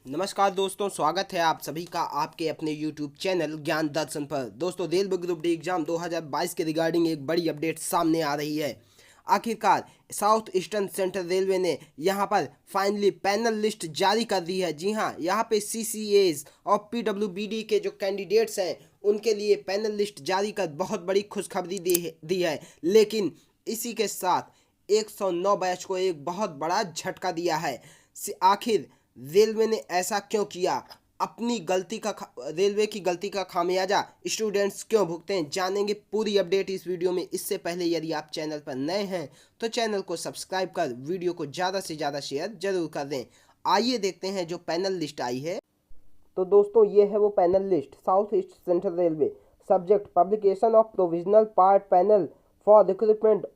नमस्कार दोस्तों, स्वागत है आप सभी का आपके अपने YouTube चैनल ज्ञान दर्शन पर। दोस्तों, रेलवे ग्रुप डी एग्जाम 2022 के रिगार्डिंग एक बड़ी अपडेट सामने आ रही है। आखिरकार साउथ ईस्टर्न सेंट्रल रेलवे ने यहां पर फाइनली पैनल लिस्ट जारी कर दी है। जी हां, यहां पे CCAs और PWBD के जो कैंडिडेट्स हैं उनके लिए पैनल लिस्ट जारी कर बहुत बड़ी खुशखबरी दी है। लेकिन इसी के साथ 109 बैच को एक बहुत बड़ा झटका दिया है। आखिर रेलवे ने ऐसा क्यों किया? अपनी गलती का रेलवे की गलती का खामियाजा स्टूडेंट्स क्यों भुगतें? जानेंगे पूरी अपडेट इस वीडियो में। इससे पहले यदि आप चैनल पर नए हैं तो चैनल को सब्सक्राइब कर वीडियो को ज़्यादा से ज़्यादा शेयर जरूर कर दें। आइए देखते हैं जो पैनल लिस्ट आई है। तो दोस्तों, ये है वो panel list. South east central railway subject publication of provisional part panel for recruitment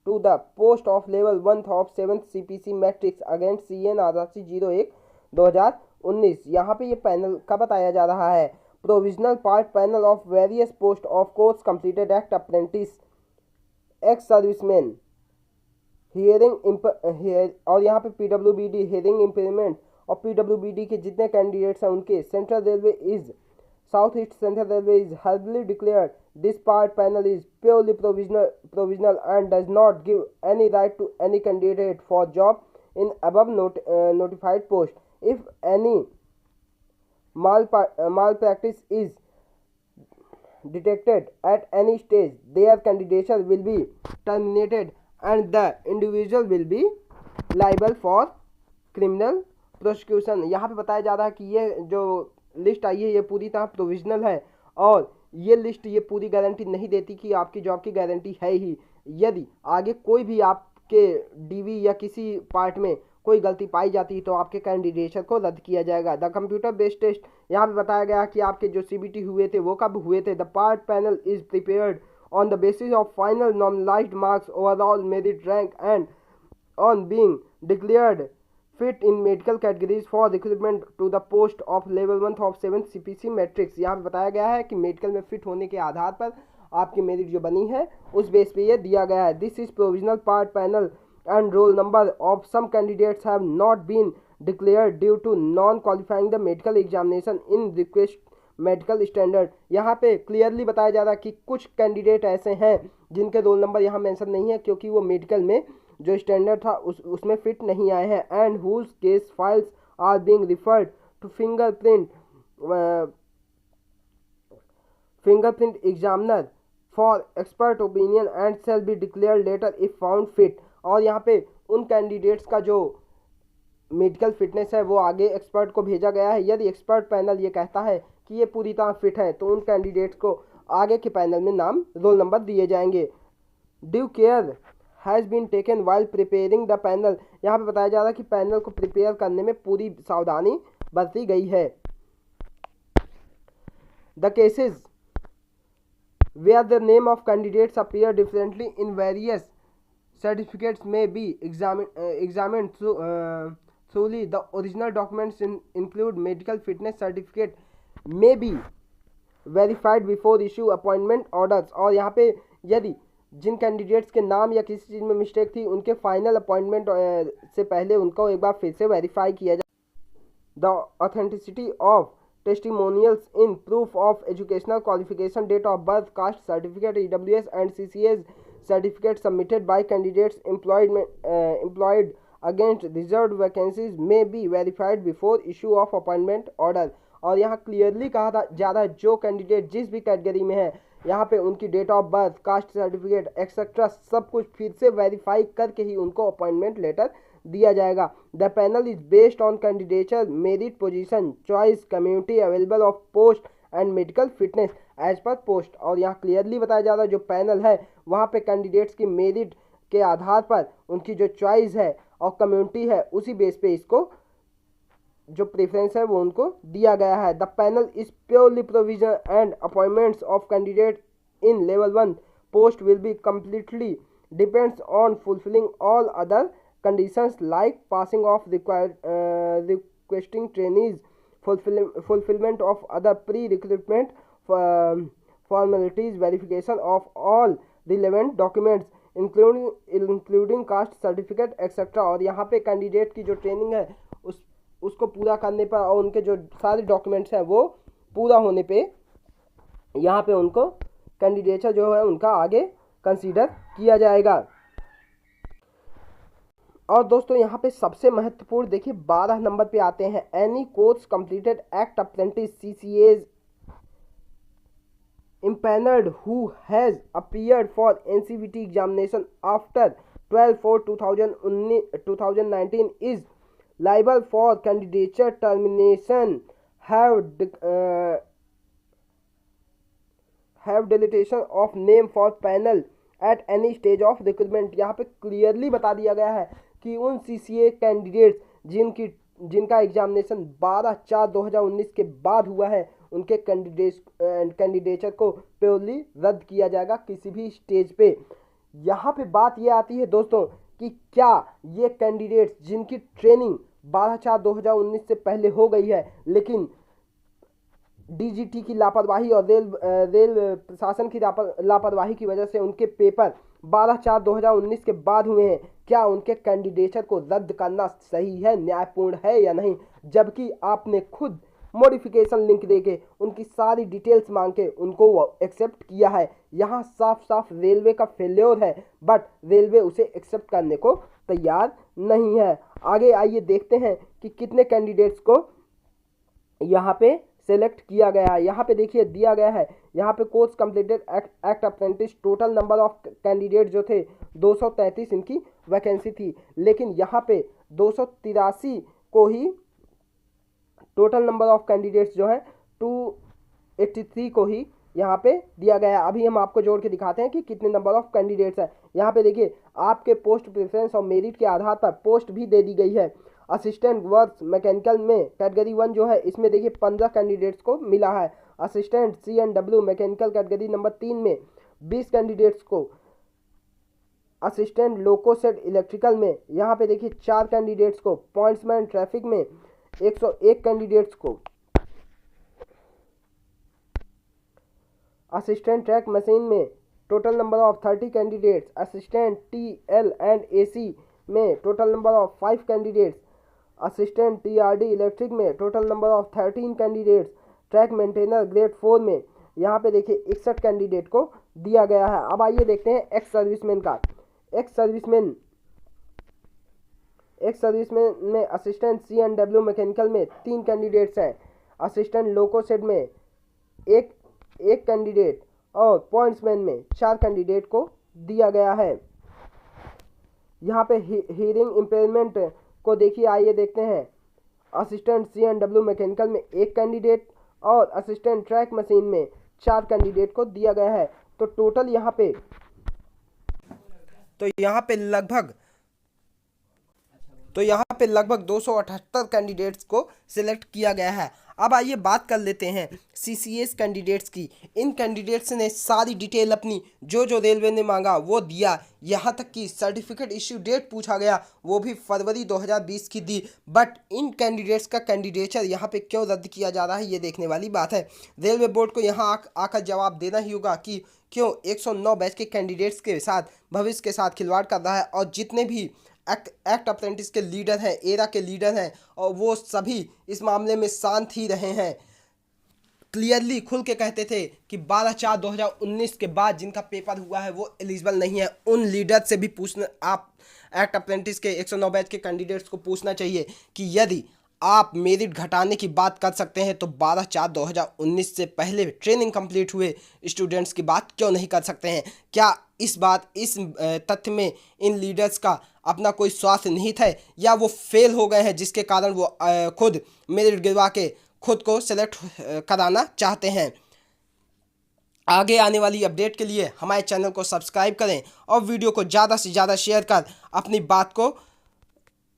to the post of level 1 of 7th CPC matrix against CN RRC 01 2019। यहाँ पे ये पैनल का बताया जा रहा है। Provisional part panel of various post of course completed act apprentice ex serviceman hearing और यहाँ पे PWBD हियरिंग इम्पेयरमेंट और PWBD के जितने कैंडिडेट्स हैं उनके central railway is South East Central Railway is hardly declared this part panel is purely provisional and does not give any right to any candidate for job in above notified post. If any malpractice is detected at any stage, their candidature will be terminated and the individual will be liable for criminal prosecution। यहाँ पे बताया जा रहा है कि ये जो list आई है ये पूरी तरह प्रोविजनल है और ये लिस्ट ये पूरी गारंटी नहीं देती कि आपकी जॉब की गारंटी है ही। यदि आगे कोई भी आपके डीवी या किसी पार्ट में कोई गलती पाई जाती तो आपके कैंडिडेशन को रद्द किया जाएगा। द कंप्यूटर बेस्ड टेस्ट यहाँ पे बताया गया कि आपके जो CBT हुए थे वो कब हुए थे। The part panel is prepared on the basis of final normalised marks overall merit rank and on being declared fit in medical categories for recruitment to the post of level 1 of 7th CPC matrix. यहाँ पे बताया गया है कि medical में fit होने के आधार पर आपकी मेरिट जो बनी है उस बेस पे ये दिया गया है। This is provisional part panel and roll number of some candidates have not been declared due to non qualifying the medical examination in request medical standard. यहाँ पे क्लियरली बताया जा रहा है कि कुछ कैंडिडेट ऐसे हैं जिनके रोल नंबर यहाँ मेंशन नहीं है क्योंकि वो मेडिकल में जो स्टैंडर्ड था उसमें फिट नहीं आए हैं। And whose case files are being referred to fingerprint examiner for expert opinion and shall be declared later if found fit. और यहाँ पे उन कैंडिडेट्स का जो मेडिकल फिटनेस है वो आगे एक्सपर्ट को भेजा गया है। यदि एक्सपर्ट पैनल ये कहता है कि ये पूरी तरह फिट है तो उन कैंडिडेट्स को आगे के पैनल में नाम रोल नंबर दिए जाएंगे। Due care has been taken while preparing the panel. यहाँ पे बताया जा रहा है कि पैनल को प्रिपेयर करने में पूरी सावधानी बरती गई है। The cases where the name of candidates appear differently in various certificates में be examined thoroughly the original documents include medical fitness certificate may be verified before issue appointment orders. और यहाँ पे यदि जिन कैंडिडेट्स के नाम या किसी चीज़ में मिस्टेक थी उनके फाइनल अपॉइंटमेंट से पहले उनको एक बार फिर से वेरीफाई किया जाए। The authenticity of testimonials in proof of educational qualification date of birth caste certificate EWS and CCAs certificate submitted by candidates employed against reserved vacancies may be verified before issue of appointment order. और यहाँ clearly कहा था ज़्यादा जो candidate जिस भी category में है यहाँ पे उनकी date of birth caste certificate et cetera सब कुछ फिर से वेरीफाई करके ही उनको अपॉइंटमेंट लेटर दिया जाएगा। The panel is based on candidature merit position choice community available of post and medical fitness as per post. और यहाँ क्लियरली बताया जा रहा है जो पैनल है वहाँ पे कैंडिडेट्स की मेरिट के आधार पर उनकी जो चॉइस है और कम्युनिटी है उसी बेस पे इसको जो प्रेफरेंस है वो उनको दिया गया है। The panel is purely provision and appointments of candidate in level 1 post will be completely depends on fulfilling all other conditions like passing of requesting trainees, fulfillment of other pre-recruitment formalities, verification of all relevant documents including cast certificate etcetera. और यहाँ पे candidate की जो training है उसको पूरा करने पर और उनके जो सारे डॉक्यूमेंट्स हैं वो पूरा होने पे यहाँ पे उनको कैंडिडेचर जो है उनका आगे कंसीडर किया जाएगा। और दोस्तों यहाँ पे सबसे महत्वपूर्ण देखिए 12 नंबर पे आते हैं, any course completed act apprentice CCAs impaneled who has appeared for NCVT examination after 12/4/2019 is liable for candidature termination, have deletion of name for panel at any stage of recruitment। यहाँ पे clearly बता दिया गया है कि उन CCA candidates जिनका examination 12/4/2019 के बाद हुआ है उनके कैंडिडेचर को प्योरली रद्द किया जाएगा किसी भी स्टेज पे। यहाँ पे बात ये आती है दोस्तों कि क्या ये कैंडिडेट्स जिनकी ट्रेनिंग 12/4/2019 से पहले हो गई है लेकिन DGT की लापरवाही और रेल प्रशासन की लापरवाही की वजह से उनके पेपर 12/4/2019 के बाद हुए हैं, क्या उनके कैंडिडेचर को रद्द करना सही है, न्यायपूर्ण है या नहीं? जबकि आपने खुद मॉडिफिकेशन लिंक देके उनकी सारी डिटेल्स मांग के उनको एक्सेप्ट किया है। यहाँ साफ साफ रेलवे का फेल्योर है, बट रेलवे उसे एक्सेप्ट करने को तैयार नहीं है। आगे आइए देखते हैं कि कितने कैंडिडेट्स को यहाँ पे सेलेक्ट किया गया है। यहाँ पे देखिए दिया गया है, यहाँ पे course completed act apprentice, total number of candidate जो थे 233 इनकी वैकेंसी थी, लेकिन यहाँ पे 283 को ही टोटल नंबर ऑफ कैंडिडेट्स जो है 283 को ही यहाँ पे दिया गया है। अभी हम आपको जोड़ के दिखाते हैं कि कितने नंबर ऑफ कैंडिडेट्स हैं। यहाँ पे देखिए आपके पोस्ट प्रेफरेंस और मेरिट के आधार पर पोस्ट भी दे दी गई है। असिस्टेंट वर्क्स मैकेनिकल में कैटेगरी 1 जो है इसमें देखिए 15 कैंडिडेट्स को मिला है। Assistant C&W mechanical category number 3 में 20 कैंडिडेट्स को। असिस्टेंट लोको सेट इलेक्ट्रिकल में यहाँ पे देखिए 4 कैंडिडेट्स को। पॉइंट्समैन ट्रैफिक में 101 कैंडिडेट्स को। असिस्टेंट ट्रैक मशीन में total number of 30 candidates. Assistant TL and AC में total number of 5 candidates. Assistant TRD electric में total number of 13 candidates. Track maintainer grade 4 में यहाँ पे देखिए 61 कैंडिडेट को दिया गया है। अब आइए देखते हैं एक्स सर्विसमैन का। एक्स सर्विसमैन में असिस्टेंट C&W मैकेनिकल में 3 कैंडिडेट्स हैं। असिस्टेंट लोको सेट में एक कैंडिडेट और पॉइंट्समैन में 4 कैंडिडेट को दिया गया है। यहाँ पे हियरिंग इम्पेयरमेंट को देखिए, आइए देखते हैं। असिस्टेंट C&W मैकेनिकल में 1 कैंडिडेट और असिस्टेंट ट्रैक मशीन में 4 कैंडिडेट को दिया गया है। तो टोटल यहाँ पे लगभग 278 कैंडिडेट्स को सिलेक्ट किया गया है। अब आइए बात कर लेते हैं CCAs कैंडिडेट्स की। इन कैंडिडेट्स ने सारी डिटेल अपनी जो रेलवे ने मांगा वो दिया, यहाँ तक कि सर्टिफिकेट इश्यू डेट पूछा गया वो भी फरवरी 2020 की दी। बट इन कैंडिडेट्स का कैंडिडेचर यहाँ पे क्यों रद्द किया जा रहा है ये देखने वाली बात है। रेलवे बोर्ड को यहाँ आकर जवाब देना ही होगा कि क्यों 109 बैच के कैंडिडेट्स के साथ भविष्य के साथ खिलवाड़ कर रहा है। और जितने भी एक्ट अप्रेंटिस के लीडर हैं, एरा के लीडर हैं, और वो सभी इस मामले में शांत ही रहे हैं। क्लियरली खुल के कहते थे कि 12/4/2019 के बाद जिनका पेपर हुआ है वो एलिजिबल नहीं है। उन लीडर से भी पूछना, आप एक्ट अप्रेंटिस के 109 बैच के कैंडिडेट्स को पूछना चाहिए कि यदि आप मेरिट घटाने की बात कर सकते हैं तो 12/4/2019 से पहले ट्रेनिंग कंप्लीट हुए स्टूडेंट्स की बात क्यों नहीं कर सकते हैं? क्या इस तथ्य में इन लीडर्स का अपना कोई स्वास्थ्य निहित है या वो फेल हो गए हैं जिसके कारण वो खुद मेरिट गिरवा के खुद को सेलेक्ट कराना चाहते हैं? आगे आने वाली अपडेट के लिए हमारे चैनल को सब्सक्राइब करें और वीडियो को ज़्यादा से ज़्यादा शेयर कर अपनी बात को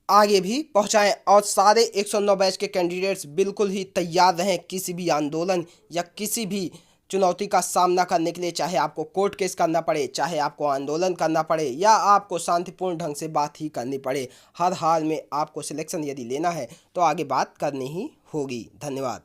आगे भी पहुंचाएं। और सारे 109 बैच के कैंडिडेट्स बिल्कुल ही तैयार रहें किसी भी आंदोलन या किसी भी चुनौती का सामना करने के लिए, चाहे आपको कोर्ट केस करना पड़े, चाहे आपको आंदोलन करना पड़े या आपको शांतिपूर्ण ढंग से बात ही करनी पड़े। हर हाल में आपको सिलेक्शन यदि लेना है तो आगे बात करनी ही होगी। धन्यवाद।